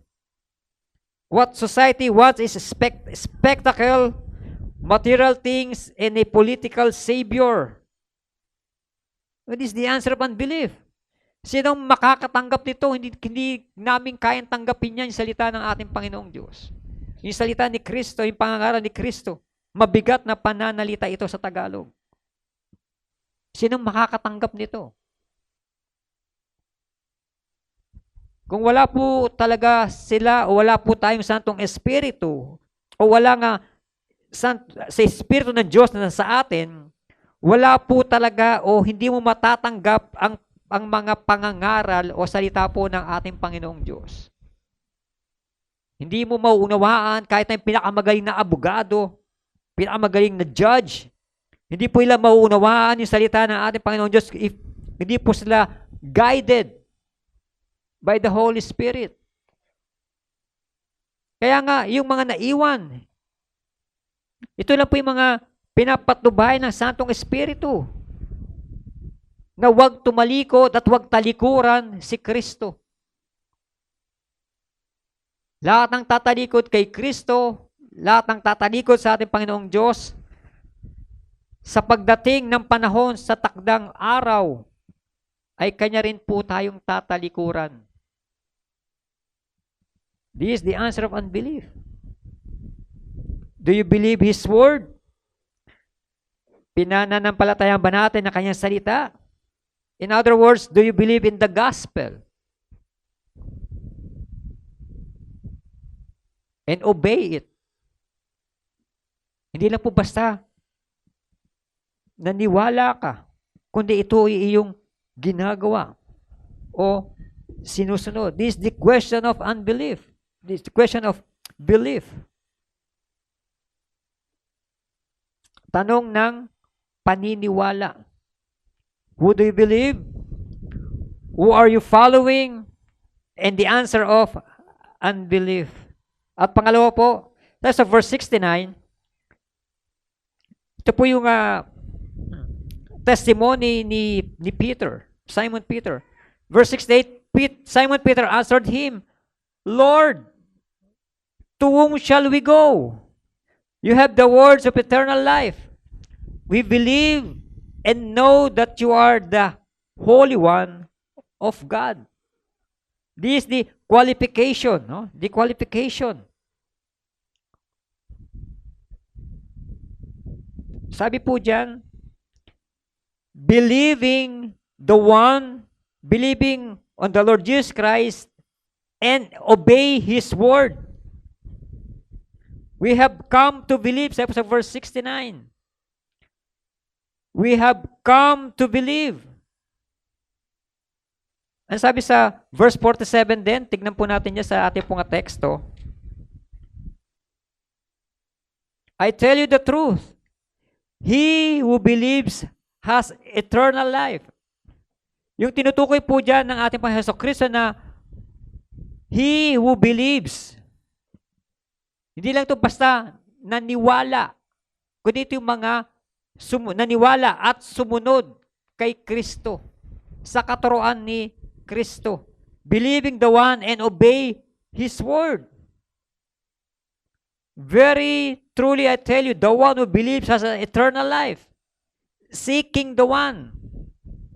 What society wants is spectacle, material things, and a political savior. What is the answer of unbelief? Sinong makakatanggap nito? Hindi namin kayang tanggapin yan, yung salita ng ating Panginoong Diyos. Yung salita ni Kristo, yung pangangaral ni Kristo. Mabigat na pananalita ito sa Tagalog. Sinong makakatanggap nito? Kung wala po talaga sila o wala po tayong Santong Espiritu o wala nga sa Espiritu ng Diyos na sa atin, wala po talaga o hindi mo matatanggap ang mga pangangaral o salita po ng ating Panginoong Diyos. Hindi mo mauunawaan kahit na yung pinakamagaling na abogado, pinakamagaling na judge, hindi po nila mauunawaan yung salita ng ating Panginoong Diyos if hindi po sila guided by the Holy Spirit. Kaya nga, yung mga naiwan, ito lang po yung mga pinapatnubay ng Santong Espiritu na huwag tumalikod at huwag talikuran si Kristo. Lahat ng tatalikod kay Kristo, lahat ng tatalikod sa ating Panginoong Diyos, sa pagdating ng panahon sa takdang araw, ay kanya rin po tayong tatalikuran. This is the answer of unbelief. Do you believe His Word? Pinananampalatayaan ba natin ang kanyang salita? In other words, do you believe in the gospel? And obey it. Hindi lang po basta naniwala ka, kundi ito ay iyong ginagawa o sinusunod. This is the question of unbelief. This is the question of belief. Tanong ng paniniwala. Who do you believe? Who are you following? And the answer of unbelief. At pangalawa po, that's of verse 69. Ito po yung testimony ni Peter, Simon Peter. Verse 68, Simon Peter answered him, Lord, to whom shall we go? You have the words of eternal life. We believe and know that you are the Holy One of God. This is the qualification, no? The qualification. Sabi po diyan, believing on the Lord Jesus Christ and obey His word. We have come to believe, sabi sa verse 69. We have come to believe. Ang sabi sa verse 47 din, tignan po natin niya sa ating pong teksto. I tell you the truth. He who believes has eternal life. Yung tinutukoy po dyan ng ating Panginoon Jesucristo na he who believes. Hindi lang ito basta naniwala, kundi ito yung mga naniwala at sumunod kay Kristo sa katuruan ni Kristo. Believing the one and obey His word. Very truly I tell you, the one who believes has an eternal life. Seeking the one.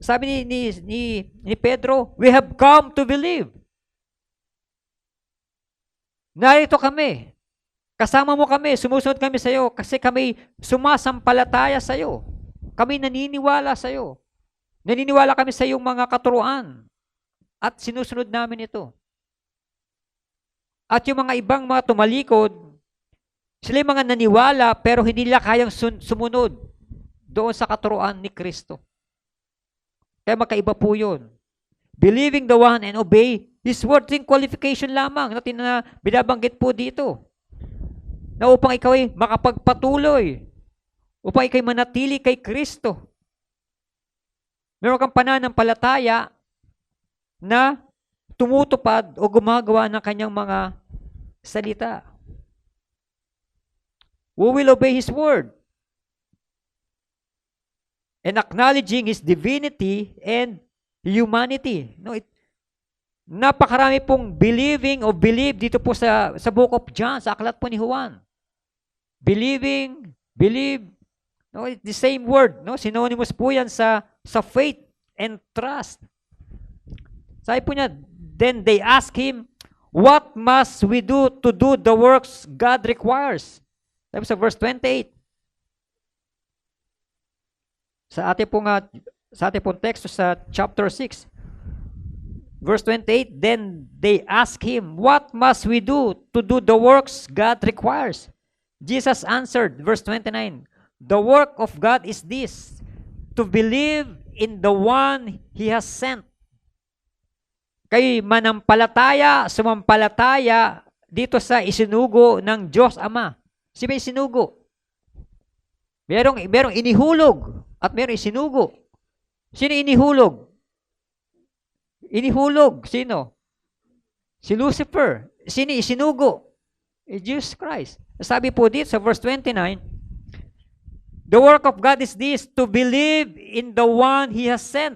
Sabi ni Pedro, we have come to believe. Narito kami. Kasama mo kami, sumusunod kami sa iyo kasi kami sumasampalataya sa iyo. Kami naniniwala sa iyo. Naniniwala kami sa iyong mga katuruan at sinusunod namin ito. At yung mga ibang mga tumalikod, sila yung mga naniwala pero hindi nila kayang sumunod doon sa katuruan ni Kristo. Kaya magkaiba po yun. Believing the one and obey His word, yung qualification lamang na binabanggit po dito. Na upang ikaw ay makapagpatuloy, upang ikaw ay manatili kay Kristo. Meron kang pananampalataya na tumutupad o gumagawa ng kanyang mga salita. Who will obey His word? And acknowledging His divinity and humanity. No, napakarami pong believing o believe dito po sa book of John, sa aklat po ni Juan. Believing, believe, no, it's the same word, no? Synonymous po yan sa faith and trust. Sabi po niya, then they ask Him, what must we do to do the works God requires? Sabi sa verse 28. Sa ating pong teksto sa chapter 6. Verse 28, then they ask Him, what must we do to do the works God requires? Jesus answered, verse 29, the work of God is this, to believe in the one He has sent. Kayo'y manampalataya, sumampalataya dito sa isinugo ng Diyos Ama. Si may sinugo. Merong inihulog at merong isinugo. Sino inihulog? Inihulog. Sino? Si Lucifer. Sino isinugo? Jesus Christ. Sabi po dito sa verse 29, the work of God is this, to believe in the one He has sent.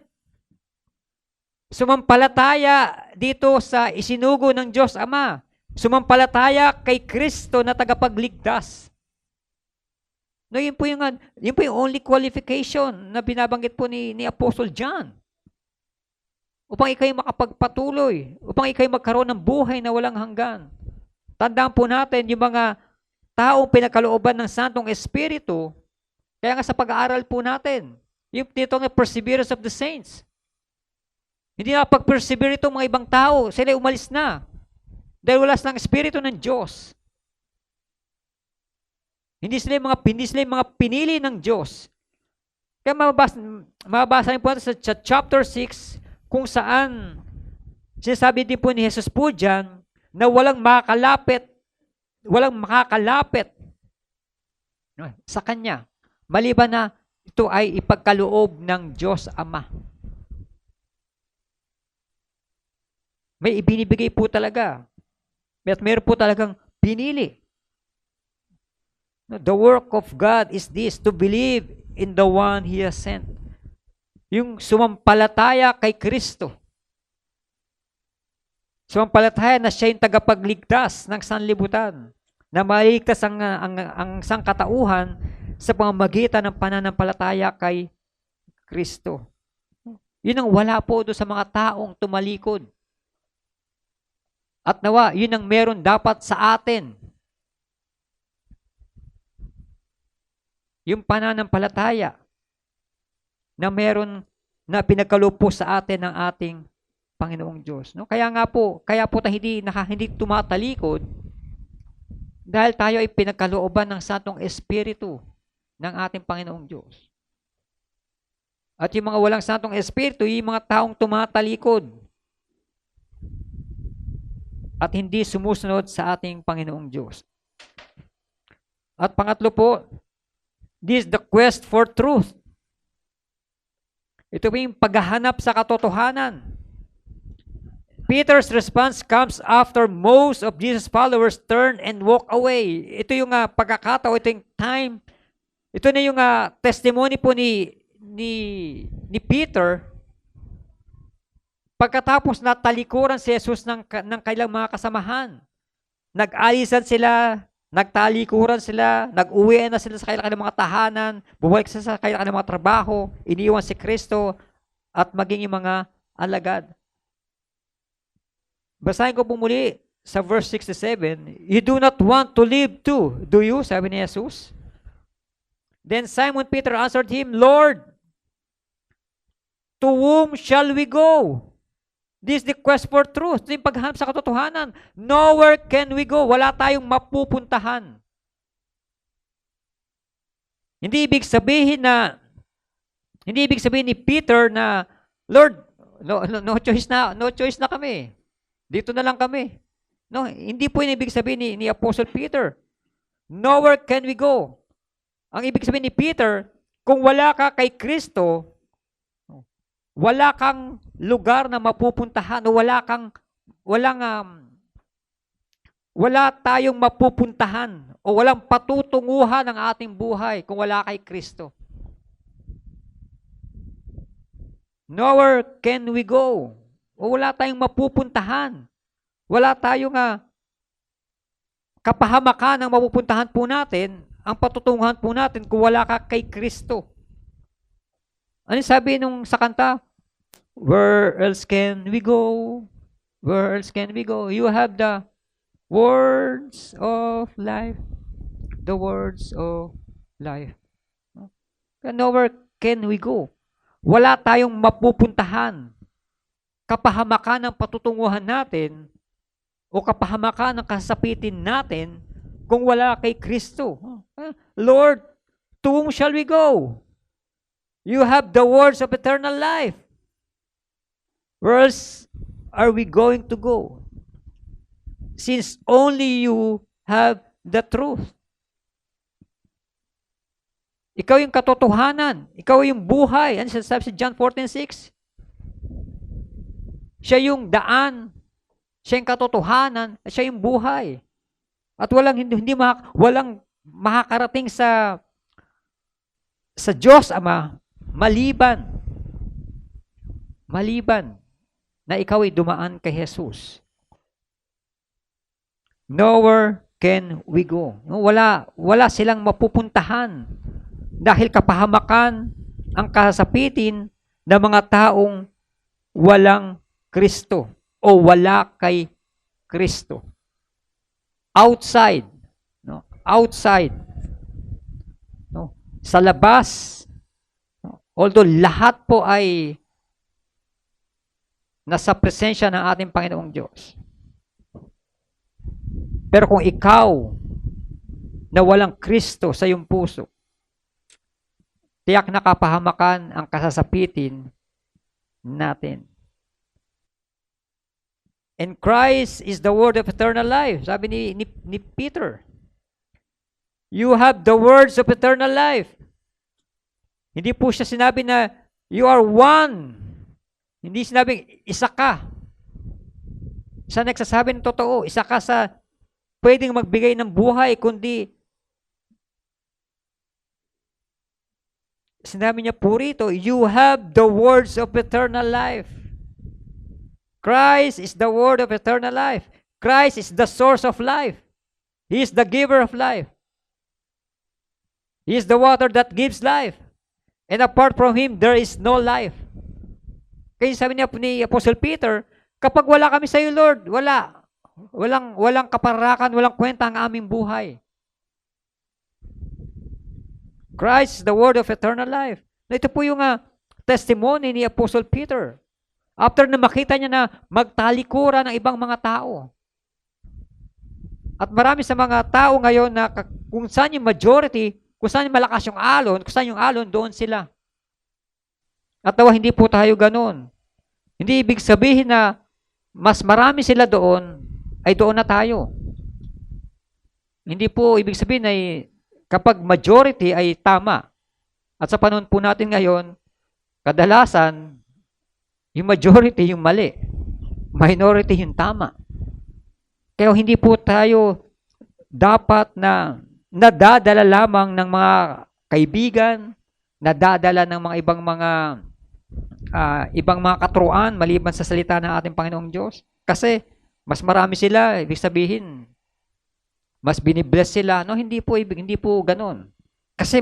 Sumampalataya dito sa isinugo ng Diyos Ama. Sumampalataya kay Kristo na tagapagligtas. No, yun po yung only qualification na binabanggit po ni Apostle John. Upang ikay makapagpatuloy, upang ikay magkaroon ng buhay na walang hanggan. Tandaan po natin yung mga taong pinagkalooban ng Santong Espiritu, kaya nga sa pag-aaral po natin, yung dito ng perseverance of the saints. Hindi na pag-persevere itong mga ibang tao, sila umalis na. Dahil wala silang Espiritu ng Diyos. Hindi sila yung mga pinili ng Diyos. Kaya mababasa niyo po sa chapter 6, kung saan sinasabi din po ni Jesus po dyan, na walang makakalapit sa Kanya, maliban na ito ay ipagkaloob ng Diyos Ama. May ibinibigay po talaga. At meron po talagang pinili. The work of God is this, to believe in the one He has sent. Yung sumampalataya kay Kristo. Sumampalataya na siya yung tagapagligtas ng sanlibutan, na maligtas ang sangkatauhan sa pamamagitan ng pananampalataya kay Kristo. Yun ang wala po doon sa mga taong tumalikod. At nawa, yun ang meron dapat sa atin. Yung pananampalataya na meron na pinagkaloob po sa atin ng ating Panginoong Diyos. No? Kaya po tayo hindi tumatalikod dahil tayo ay pinagkalooban ng Santong Espiritu ng ating Panginoong Diyos. At yung mga walang Santong Espiritu, yung mga taong tumatalikod at hindi sumusunod sa ating Panginoong Diyos. At pangatlo po, this is the quest for truth. Ito po yung paghahanap sa katotohanan. Peter's response comes after most of Jesus' followers turn and walk away. Ito yung pagkakataon, ito yung time. Ito na yung testimony po ni Peter. Pagkatapos na talikuran si Jesus ng kailang mga kasamahan. Nag-alisan sila, nagtalikuran sila, nag-uwi na sila sa kailang mga tahanan, bumalik sila sa kailang mga trabaho, iniwan si Kristo at maging yung mga alagad. Basahin ko po muli sa verse 67, you do not want to live too, do you? Sabi ni Jesus. Then Simon Peter answered him, Lord, to whom shall we go? This is the quest for truth. Ito yung paghahanap sa katotohanan. Nowhere can we go. Wala tayong mapupuntahan. Hindi ibig sabihin ni Peter na, Lord, no choice na kami. Dito na lang kami. No, hindi po yung ibig sabihin ni Apostle Peter. Nowhere can we go. Ang ibig sabihin ni Peter, kung wala ka kay Kristo, wala kang lugar na mapupuntahan o wala kang wala tayong mapupuntahan o walang patutunguhan ng ating buhay kung wala kay Kristo. Nowhere can we go. O wala tayong mapupuntahan. Wala tayong kapahamakan ang mapupuntahan po natin, ang patutunguhan po natin kung wala ka kay Kristo. Ano sabi nung sa kanta? Where else can we go? Where else can we go? You have the words of life. The words of life. Nowhere can we go. Wala tayong mapupuntahan. Kapahamakan ng patutunguhan natin o kapahamakan ng kasapitin natin kung wala kay Kristo. Lord, to whom shall we go? You have the words of eternal life. Where else are we going to go? Since only you have the truth. Ikaw yung katotohanan. Ikaw yung buhay. Ano sabi sa John 14:6? Siya yung daan. Siya yung katotohanan. Siya yung buhay. At walang makakarating sa Diyos Ama maliban na ikaw ay dumaan kay Jesus. Nowhere can we go. Wala silang mapupuntahan dahil kapahamakan ang kasapitin ng mga taong walang Kristo o wala kay Kristo. Outside, sa labas, although lahat po ay nasa presensya ng ating Panginoong Diyos. Pero kung ikaw na walang Kristo sa iyong puso, tiyak na kapahamakan ang kasasapitin natin. And Christ is the word of eternal life. Sabi ni Peter, you have the words of eternal life. Hindi po siya sinabi na you are one. Hindi sinabing isa ka. Sa nagsasabi ng totoo, isa ka sa pwedeng magbigay ng buhay, kundi sinabi niya po rito, you have the words of eternal life. Christ is the word of eternal life. Christ is the source of life. He is the giver of life. He is the water that gives life. And apart from Him, there is no life. Kaya sabi niya ni Apostle Peter, kapag wala kami sa iyo, Lord, walang kaparakan, walang kwenta ang aming buhay. Christ is the word of eternal life. Ito po yung testimony ni Apostle Peter. After na makita niya na magtalikuran ng ibang mga tao. At marami sa mga tao ngayon na kung saan yung majority, kung saan malakas yung alon, kung saan yung alon, doon sila. At hindi po tayo ganun. Hindi ibig sabihin na mas marami sila doon, ay doon na tayo. Hindi po ibig sabihin ay kapag majority ay tama. At sa panahon po natin ngayon, kadalasan, yung majority yung mali. Minority yung tama. Kaya hindi po tayo dapat na nadadala lamang ng mga kaibigan, nadadala ng mga ibang mga katuruan maliban sa salita ng ating Panginoong Diyos. Kasi mas marami sila, ibig sabihin, mas binibless sila. No, hindi po ganoon. Kasi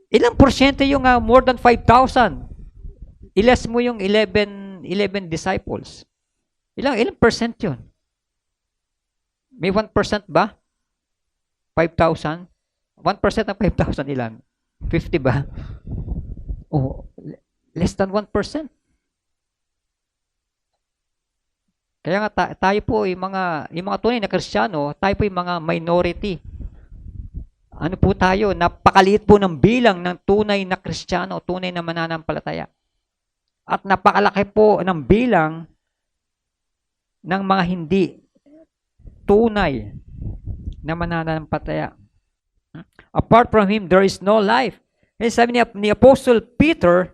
ilang porsyento yung more than 5,000? Ilas mo yung 11 disciples. Ilang percent yun? May 1% ba? 5,000? 1% ng 5,000 ilan? 50 ba? Oh, less than 1%. Kaya nga tayo po yung mga tunay na Kristiyano, tayo po yung mga minority. Ano po tayo? Napakaliit po ng bilang ng tunay na Kristiyano, tunay na mananampalataya. At napakalaki po ng bilang ng mga hindi tunay na mananampalataya. Apart from Him, there is no life. And sabi ni Apostle Peter,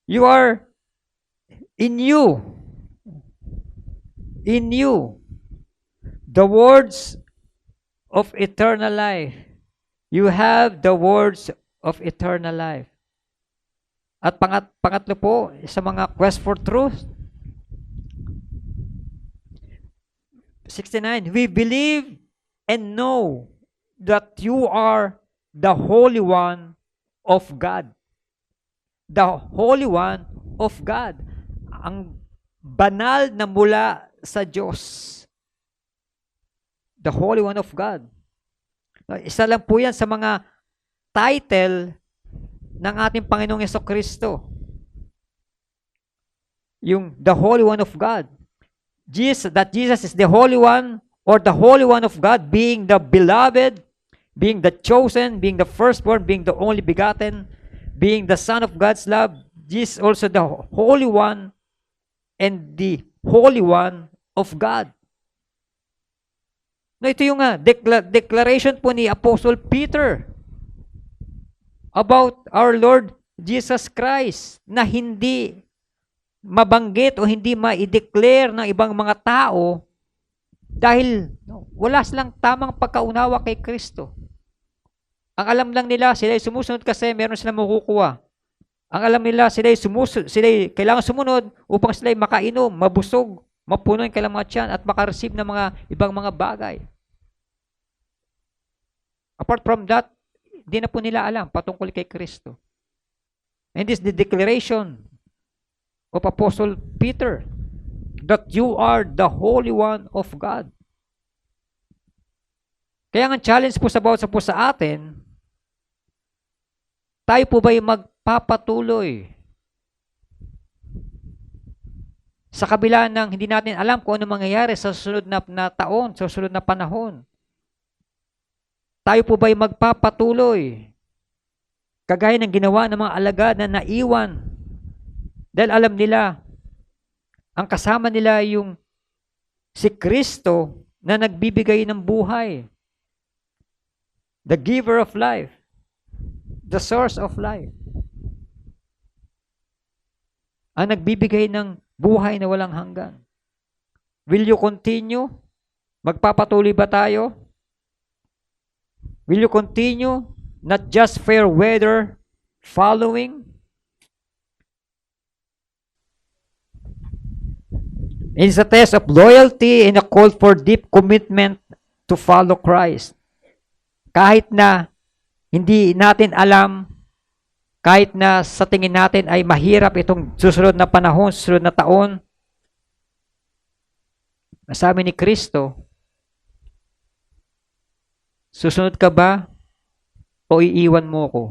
you are in you. in you the words of eternal life. You have the words of eternal life. At pangatlo po, sa mga quest for truth, 69, we believe and know that you are the Holy One of God. The Holy One of God. Ang banal na mula sa Diyos. The Holy One of God. Isa lang po yan sa mga title ng ating Panginoong Jesucristo. Yung the Holy One of God. That Jesus is the Holy One or the Holy One of God, being the beloved, being the chosen, being the firstborn, being the only begotten, being the Son of God's love. Jesus also the Holy One and the Holy One of God. No, ito yung declaration po ni Apostle Peter about our Lord Jesus Christ na hindi mabanggit o hindi ma-declare ng ibang mga tao dahil wala silang tamang pagkaunawa kay Kristo. Ang alam lang nila, sila ay sumusunod kasi meron silang makukuha. Ang alam nila, sila ay kailangan sumunod upang sila ay makainom, mabusog, mapuno yung kailang mga tiyan at makareceive ng mga ibang mga bagay. Apart from that, di na po nila alam patungkol kay Kristo. And this is the declaration of Apostle Peter that you are the Holy One of God. Kaya ang challenge po sa atin, tayo po ba'y magpapatuloy sa kabila ng hindi natin alam kung ano mangyayari sa susunod na taon, sa susunod na panahon? Tayo po ba'y magpapatuloy kagaya ng ginawa ng mga alagad na naiwan dahil alam nila, ang kasama nila yung si Kristo na nagbibigay ng buhay. The giver of life. The source of life. Ang nagbibigay ng buhay na walang hanggan. Will you continue? Magpapatuloy ba tayo? Will you continue? Not just fair weather following? It is a test of loyalty and a call for deep commitment to follow Christ. Kahit na hindi natin alam, kahit na sa tingin natin ay mahirap itong susunod na panahon, susunod na taon, sabi ni Kristo, susunod ka ba o iiwan mo ko?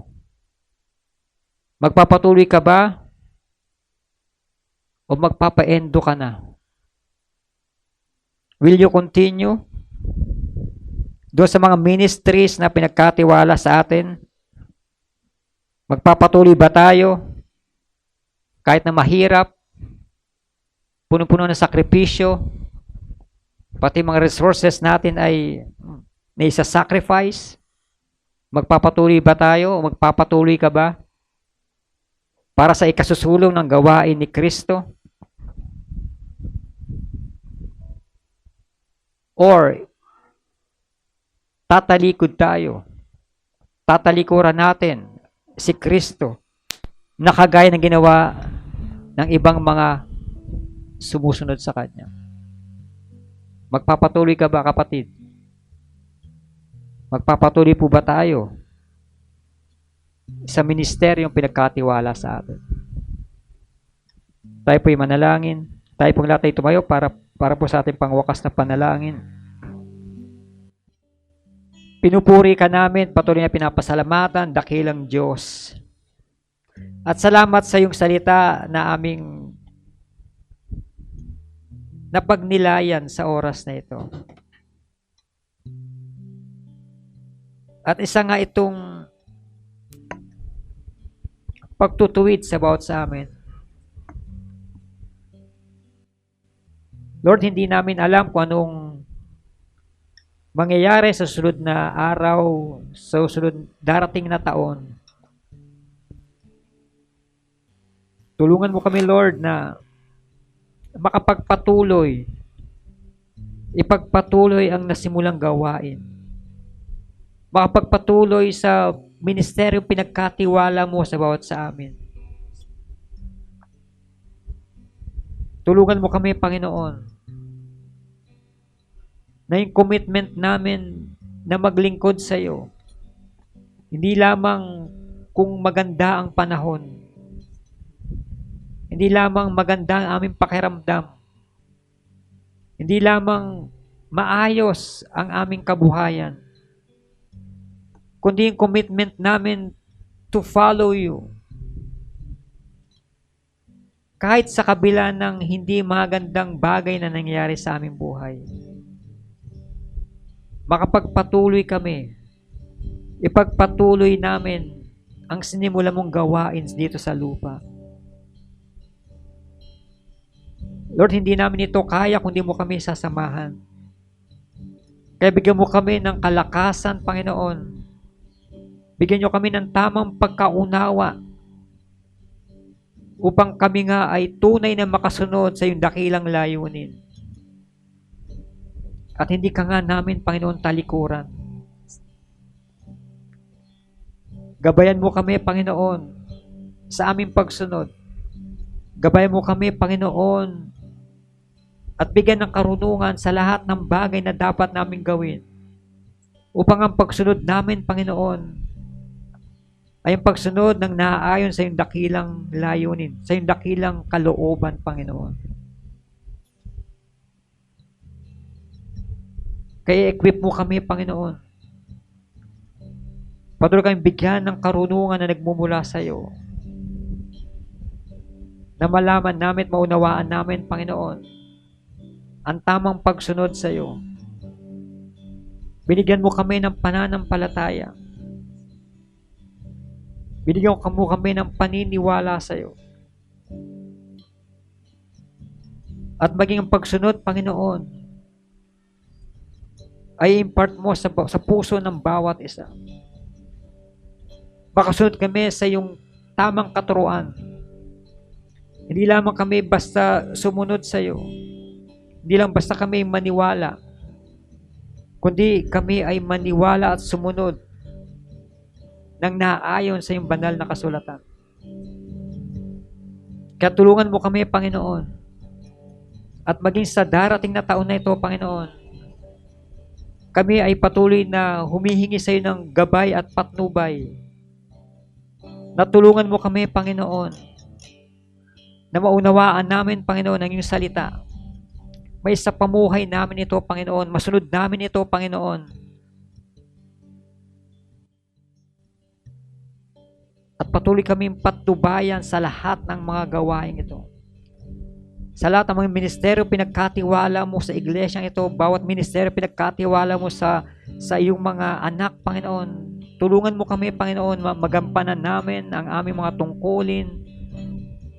Magpapatuloy ka ba o magpapaendo ka na? Will you continue? Doon sa mga ministries na pinagkatiwala sa atin, magpapatuloy ba tayo? Kahit na mahirap, puno-puno na sakripisyo, pati mga resources natin ay naisa-sacrifice, magpapatuloy ba tayo o magpapatuloy ka ba para sa ikasusulong ng gawain ni Kristo? Or tatalikod tayo, tatalikuran natin si Kristo na kagaya ng ginawa ng ibang mga sumusunod sa Kanya. Magpapatuloy ka ba, kapatid? Magpapatuloy po ba tayo sa ministeryong pinagkatiwala sa atin? Tayo po'y manalangin. Tayo pong lahat ay tumayo para po sa ating pangwakas na panalangin. Pinupuri ka namin, patuloy na pinapasalamatan, dakilang Diyos. At salamat sa iyong salita na aming napagnilayan sa oras na ito. At isa nga itong pagtutuwid sa bawat sa amin. Lord, hindi namin alam kung anong mangyayari sa susunod na araw, sa susunod darating na taon. Tulungan mo kami, Lord, na makapagpatuloy ipagpatuloy ang nasimulang gawain. Makapagpatuloy sa ministeryo pinagkatiwala mo sa bawat sa amin. Tulungan mo kami, Panginoon, na yung commitment namin na maglingkod sa iyo, hindi lamang kung maganda ang panahon, hindi lamang maganda ang aming pakiramdam, hindi lamang maayos ang aming kabuhayan, kundi yung commitment namin to follow you. Kahit sa kabila ng hindi magandang bagay na nangyayari sa aming buhay, makapagpatuloy kami, ipagpatuloy namin ang sinimula mong gawain dito sa lupa. Lord, hindi namin ito kaya kung di mo kami sasamahan. Kaya bigyan mo kami ng kalakasan, Panginoon. Bigyan nyo kami ng tamang pagkaunawa upang kami nga ay tunay na makasunod sa iyong dakilang layunin. At hindi ka nga namin, Panginoon, talikuran. Gabayan mo kami, Panginoon, sa aming pagsunod. Gabayan mo kami, Panginoon, at bigyan ng karunungan sa lahat ng bagay na dapat namin gawin upang ang pagsunod namin, Panginoon, ay ang pagsunod ng naaayon sa iyong dakilang layunin, sa iyong dakilang kalooban, Panginoon. Kaya equip mo kami, Panginoon. Patuloy kami bigyan ng karunungan na nagmumula sa iyo, na malaman namin, maunawaan namin, Panginoon, ang tamang pagsunod sa iyo. Binigyan mo kami ng pananampalataya. Binigyan mo kami ng paniniwala sa iyo. At maging ang pagsunod, Panginoon, ay impart mo sa puso ng bawat isa. Makasunod kami sa iyong tamang katuruan. Hindi lamang kami basta sumunod sa iyo. Hindi lang basta kami maniwala, kundi kami ay maniwala at sumunod nang naayon sa iyong banal na kasulatan. Kaya tulungan mo kami, Panginoon, at maging sa darating na taon na ito, Panginoon, kami ay patuloy na humihingi sa iyo ng gabay at patnubay. Natulungan mo kami, Panginoon, na maunawaan namin, Panginoon, ang iyong salita. May sa pamuhay namin ito, Panginoon. Masunod namin ito, Panginoon. At patuloy kaming patnubayan sa lahat ng mga gawain ito. Sa lahat ng mga ministeryo pinagkatiwala mo sa iglesyang ito, bawat ministeryo pinagkatiwala mo sa iyong mga anak, Panginoon. Tulungan mo kami, Panginoon, magampanan namin ang aming mga tungkulin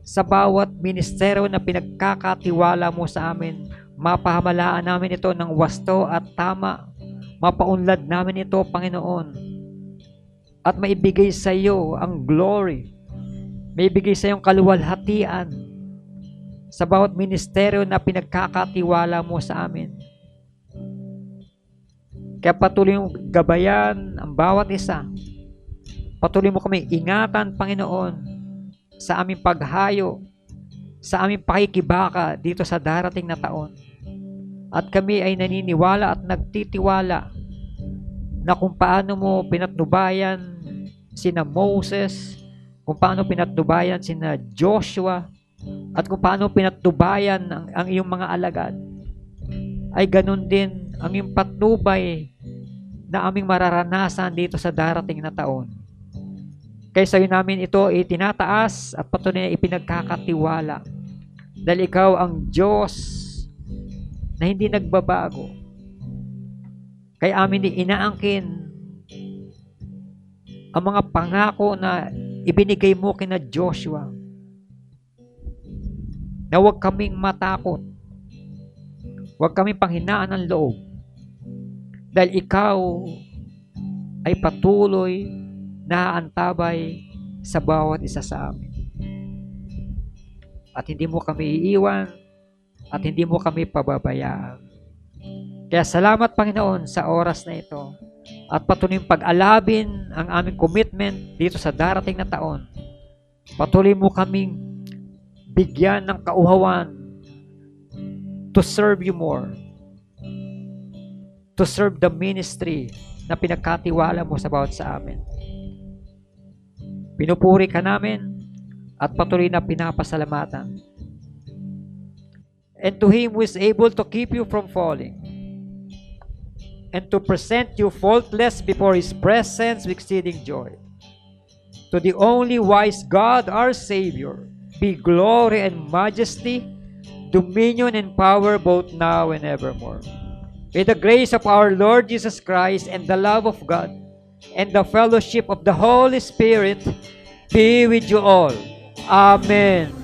sa bawat ministeryo na pinagkakatiwala mo sa amin. Mapahamalaan namin ito ng wasto at tama. Mapaunlad namin ito, Panginoon. At maibigay sa iyo ang glory. Maibigay sa iyo ang kaluwalhatian sa bawat ministeryo na pinagkakatiwala mo sa amin. Kaya patuloy mong gabayan ang bawat isa. Patuloy mo kami ingatan, Panginoon, sa aming paghayo, sa aming pakikibaka dito sa darating na taon. At kami ay naniniwala at nagtitiwala na kung paano mo pinatnubayan sina Moses, kung paano pinatnubayan sina Joshua, at kung paano pinatnubayan ang iyong mga alagad, ay ganun din ang iyong patnubay na aming mararanasan dito sa darating na taon. Kaya sa'yo namin ito itinataas at patuloy na ipinagkakatiwala. Dahil ikaw ang Diyos na hindi nagbabago. Kaya amin inaangkin ang mga pangako na ibinigay mo kina Joshua. Na huwag kaming matakot. Huwag kaming panghinaan ng loob. Dahil ikaw ay patuloy na antabay sa bawat isa sa amin. At hindi mo kami iiwan at hindi mo kami pababayaan. Kaya salamat, Panginoon, sa oras na ito. At patuloy pag-alabin ang aming commitment dito sa darating na taon. Patuloy mo kaming bigyan ng kauhawan to serve you more. To serve the ministry na pinagkatiwala mo sa bawat sa amin. Pinupuri ka namin at patuloy na pinapasalamatan. And to Him who is able to keep you from falling and to present you faultless before His presence with exceeding joy. To the only wise God, our Savior, be glory and majesty, dominion and power both now and evermore. May the grace of our Lord Jesus Christ and the love of God and the fellowship of the Holy Spirit be with you all. Amen.